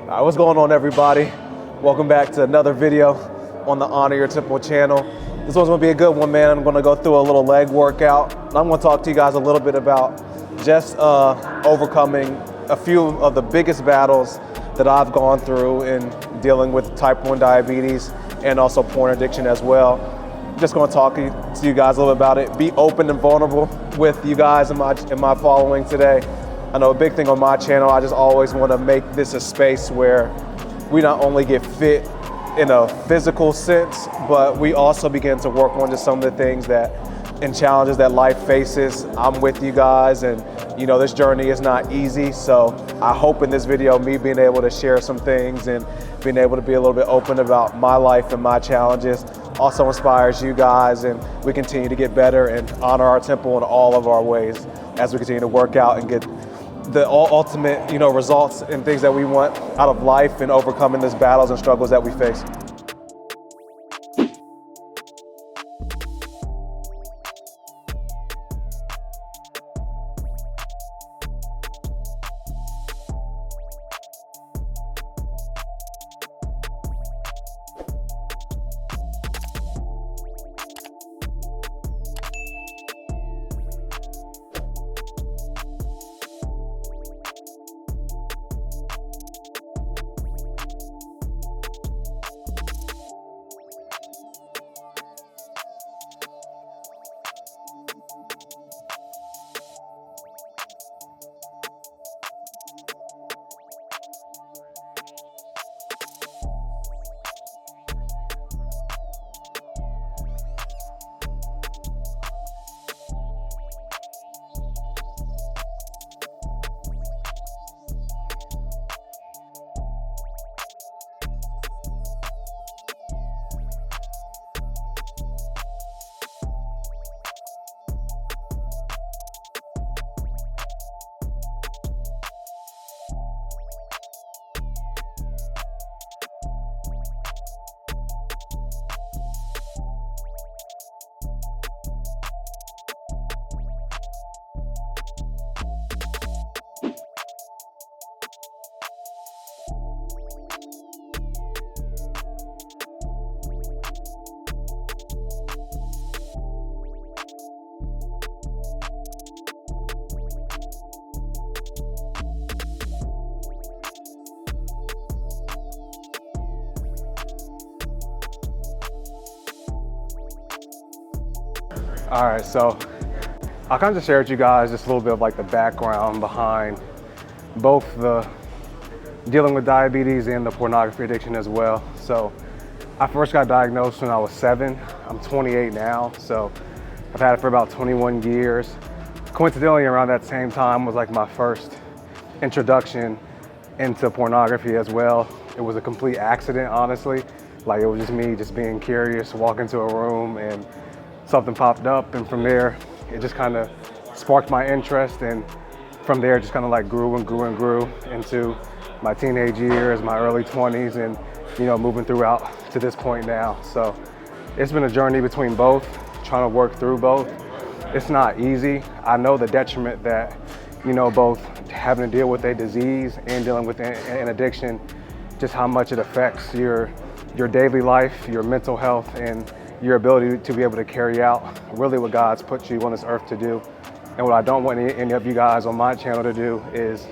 What's going on, everybody? Welcome back to another video on the Honor Your Temple channel. This one's gonna be a good one, man. I'm gonna go through a little leg workout. I'm gonna talk to you guys a little bit about just overcoming a few of the biggest battles that I've gone through in dealing with type 1 diabetes and also porn addiction as well. I'm just gonna talk to you guys a little bit about it. Be open and vulnerable with you guys in my following today. I know a big thing on my channel, I just always want to make this a space where we not only get fit in a physical sense, but we also begin to work on just some of the things and challenges that life faces. I'm with you guys, and this journey is not easy. So I hope in this video, me being able to share some things and being able to be a little bit open about my life and my challenges also inspires you guys, and we continue to get better and honor our temple in all of our ways as we continue to work out and get the ultimate, results and things that we want out of life and overcoming these battles and struggles that we face. All right, so I'll kind of share with you guys just a little bit of the background behind both the dealing with diabetes and the pornography addiction as well. So I first got diagnosed when I was 7. I'm 28 now, so I've had it for about 21 years. Coincidentally, around that same time was my first introduction into pornography as well. It was a complete accident, honestly. It was just me just being curious, walk into a room and something popped up, and from there it just kind of sparked my interest, and from there it just kind of grew and grew and grew into my teenage years, my early 20s, and moving throughout to this point now. So it's been a journey between both, trying to work through both. It's not easy. I know the detriment that both having to deal with a disease and dealing with an addiction, just how much it affects your daily life, your mental health, and your ability to be able to carry out really what God's put you on this earth to do. And what I don't want any of you guys on my channel to do is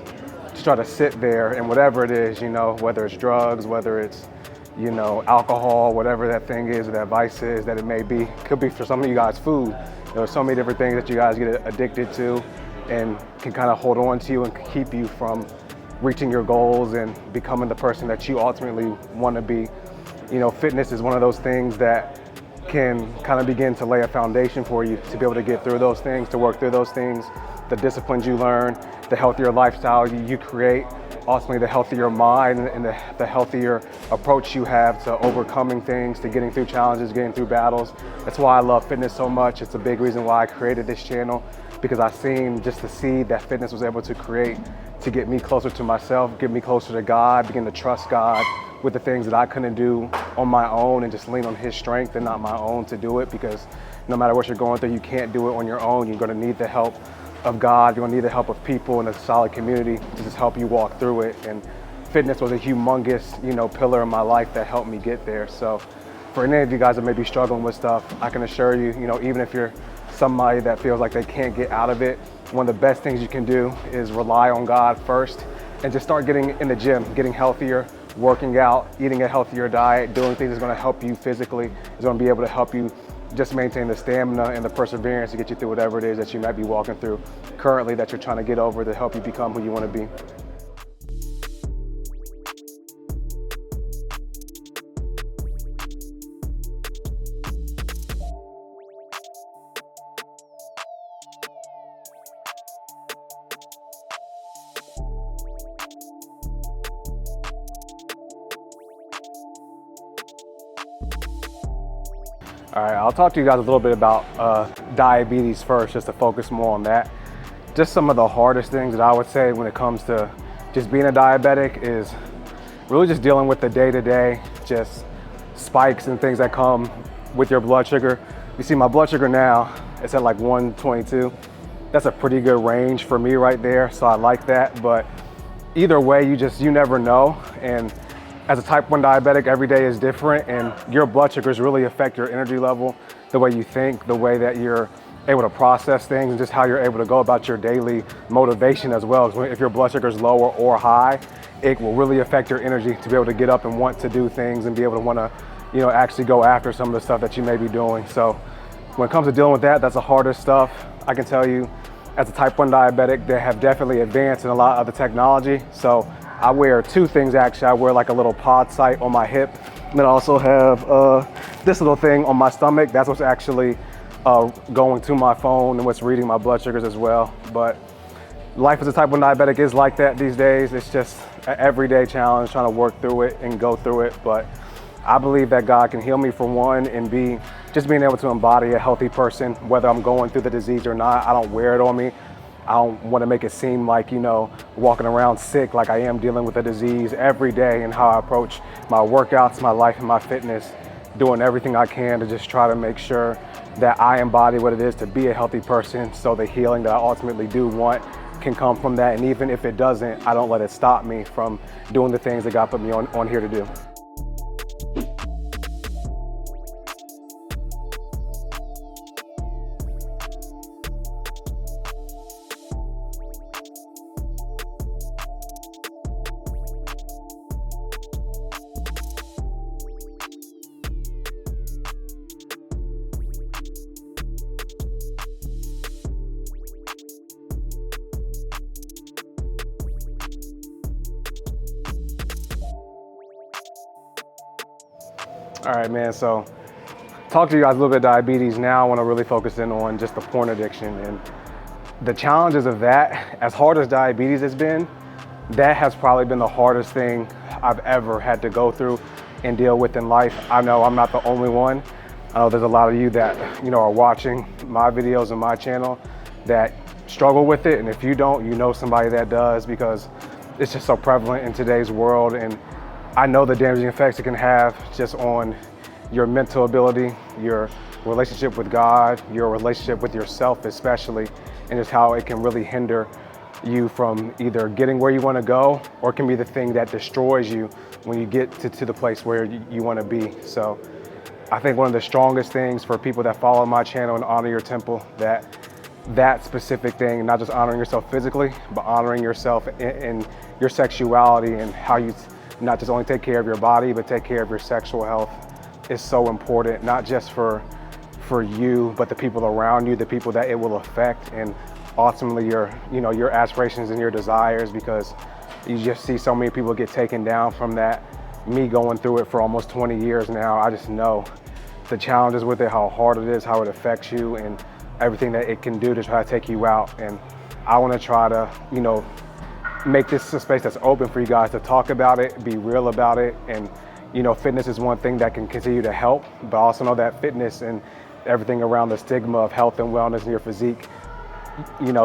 to try to sit there and whatever it is, whether it's drugs, whether it's, alcohol, whatever that thing is, or that vice is that it may be, could be for some of you guys food. There's so many different things that you guys get addicted to and can kind of hold on to you and keep you from reaching your goals and becoming the person that you ultimately want to be. Fitness is one of those things that can kind of begin to lay a foundation for you to be able to get through those things, to work through those things, the disciplines you learn, the healthier lifestyle you create, ultimately the healthier mind and the healthier approach you have to overcoming things, to getting through challenges, getting through battles. That's why I love fitness so much. It's a big reason why I created this channel, because I seen just the seed that fitness was able to create to get me closer to myself, get me closer to God, begin to trust God with the things that I couldn't do on my own, and just lean on His strength and not my own to do it, because no matter what you're going through, you can't do it on your own. You're going to need the help of God. You're going to need the help of people in a solid community to just help you walk through it. And fitness was a humongous, pillar in my life that helped me get there. So for any of you guys that may be struggling with stuff, I can assure you, even if you're somebody that feels like they can't get out of it, one of the best things you can do is rely on God first and just start getting in the gym, getting healthier, working out, eating a healthier diet, doing things that's gonna help you physically, is gonna be able to help you just maintain the stamina and the perseverance to get you through whatever it is that you might be walking through currently that you're trying to get over to help you become who you wanna be. All right, I'll talk to you guys a little bit about diabetes first, just to focus more on that. Just some of the hardest things that I would say when it comes to just being a diabetic is really just dealing with the day-to-day, just spikes and things that come with your blood sugar. You see my blood sugar now, it's at like 122. That's a pretty good range for me right there, so I like that. But either way, you never know. And as a type 1 diabetic, every day is different, and your blood sugars really affect your energy level, the way you think, the way that you're able to process things, and just how you're able to go about your daily motivation as well. If your blood sugar is lower or high, it will really affect your energy to be able to get up and want to do things and be able to want to, actually go after some of the stuff that you may be doing. So when it comes to dealing with that, that's the hardest stuff. I can tell you, as a type 1 diabetic, they have definitely advanced in a lot of the technology. So I wear two things actually. I wear like a little pod sight on my hip, and then I also have this little thing on my stomach. That's what's actually going to my phone and what's reading my blood sugars as well. But life as a type 1 diabetic is like that these days. It's just an everyday challenge, trying to work through it and go through it. But I believe that God can heal me for one, and just being able to embody a healthy person, whether I'm going through the disease or not. I don't wear it on me. I don't want to make it seem like, walking around sick, like I am dealing with a disease every day, and how I approach my workouts, my life, and my fitness, doing everything I can to just try to make sure that I embody what it is to be a healthy person, so the healing that I ultimately do want can come from that. And even if it doesn't, I don't let it stop me from doing the things that God put me on here to do. All right, man, so talk to you guys a little bit of diabetes. Now I want to really focus in on just the porn addiction and the challenges of that. As hard as diabetes has been, that has probably been the hardest thing I've ever had to go through and deal with in life. I know I'm not the only one. I know there's a lot of you that are watching my videos and my channel that struggle with it, and if you don't, you know somebody that does, because it's just so prevalent in today's world. And I know the damaging effects it can have just on your mental ability, your relationship with God, your relationship with yourself especially, and just how it can really hinder you from either getting where you want to go, or it can be the thing that destroys you when you get to the place where you want to be. So I think one of the strongest things for people that follow my channel and honor your temple, that specific thing, not just honoring yourself physically, but honoring yourself in your sexuality, and how you not just only take care of your body, but take care of your sexual health, is so important, not just for you, but the people around you, the people that it will affect, and ultimately your aspirations and your desires, because you just see so many people get taken down from that. Me going through it for almost 20 years now, I just know the challenges with it, how hard it is, how it affects you, and everything that it can do to try to take you out. And I want to try to, make this a space that's open for you guys to talk about it, be real about it. And fitness is one thing that can continue to help, but also know that fitness and everything around the stigma of health and wellness and your physique,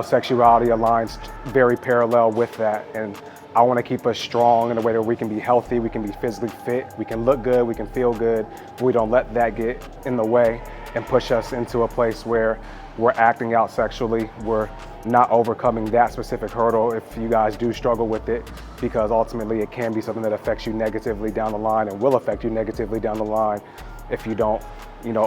sexuality aligns very parallel with that. And I want to keep us strong in a way that we can be healthy, we can be physically fit, we can look good, we can feel good, but we don't let that get in the way and push us into a place where we're acting out sexually, we're not overcoming that specific hurdle if you guys do struggle with it, because ultimately it can be something that affects you negatively down the line and will affect you negatively down the line if you don't,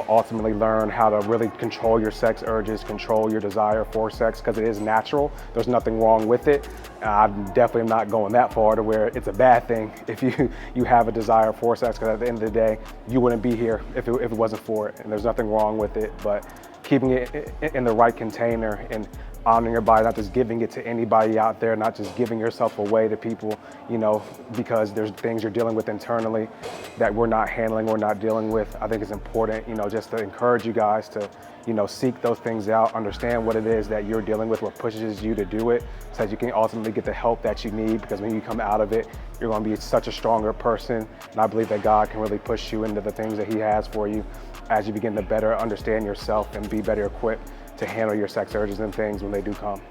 ultimately learn how to really control your sex urges, control your desire for sex, because it is natural. There's nothing wrong with it. I'm definitely not going that far to where it's a bad thing if you have a desire for sex, because at the end of the day, you wouldn't be here if it wasn't for it, and there's nothing wrong with it. But keeping it in the right container and honoring your body, not just giving it to anybody out there, not just giving yourself away to people, because there's things you're dealing with internally that we're not handling, we're not dealing with. I think it's important, just to encourage you guys to, seek those things out, understand what it is that you're dealing with, what pushes you to do it, so that you can ultimately get the help that you need, because when you come out of it, you're going to be such a stronger person. And I believe that God can really push you into the things that He has for you as you begin to better understand yourself and be better equipped to handle your sex urges and things when they do come.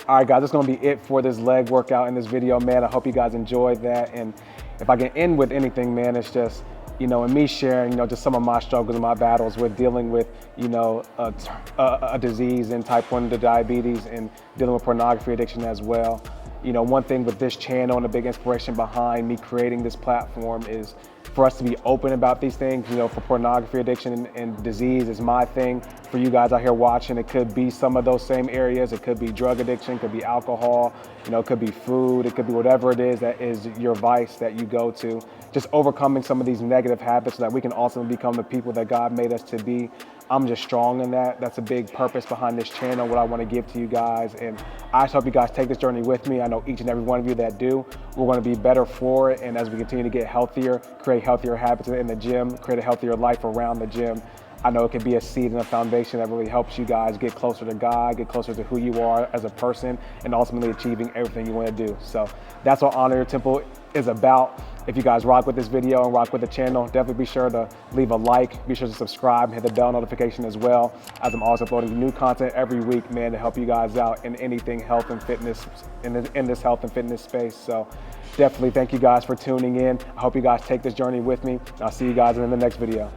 All right, guys, that's gonna be it for this leg workout in this video, man. I hope you guys enjoyed that. And if I can end with anything, man, it's just, and me sharing, just some of my struggles and my battles with dealing with, a disease in type 1 diabetes and dealing with pornography addiction as well. One thing with this channel and a big inspiration behind me creating this platform is for us to be open about these things. For pornography addiction and disease is my thing. For you guys out here watching, it could be some of those same areas. It could be drug addiction, it could be alcohol, it could be food, it could be whatever it is that is your vice that you go to. Just overcoming some of these negative habits so that we can also become the people that God made us to be. I'm just strong in that. That's a big purpose behind this channel, what I want to give to you guys. And I just hope you guys take this journey with me. I know each and every one of you that do. We're going to be better for it. And as we continue to get healthier, create healthier habits in the gym, create a healthier life around the gym, I know it can be a seed and a foundation that really helps you guys get closer to God, get closer to who you are as a person, and ultimately achieving everything you want to do. So that's what Honor Your Temple is about. If you guys rock with this video and rock with the channel, definitely be sure to leave a like, be sure to subscribe, and hit the bell notification as well, as I'm always uploading new content every week, man, to help you guys out in anything health and fitness, in this health and fitness space. So definitely thank you guys for tuning in. I hope you guys take this journey with me. I'll see you guys in the next video.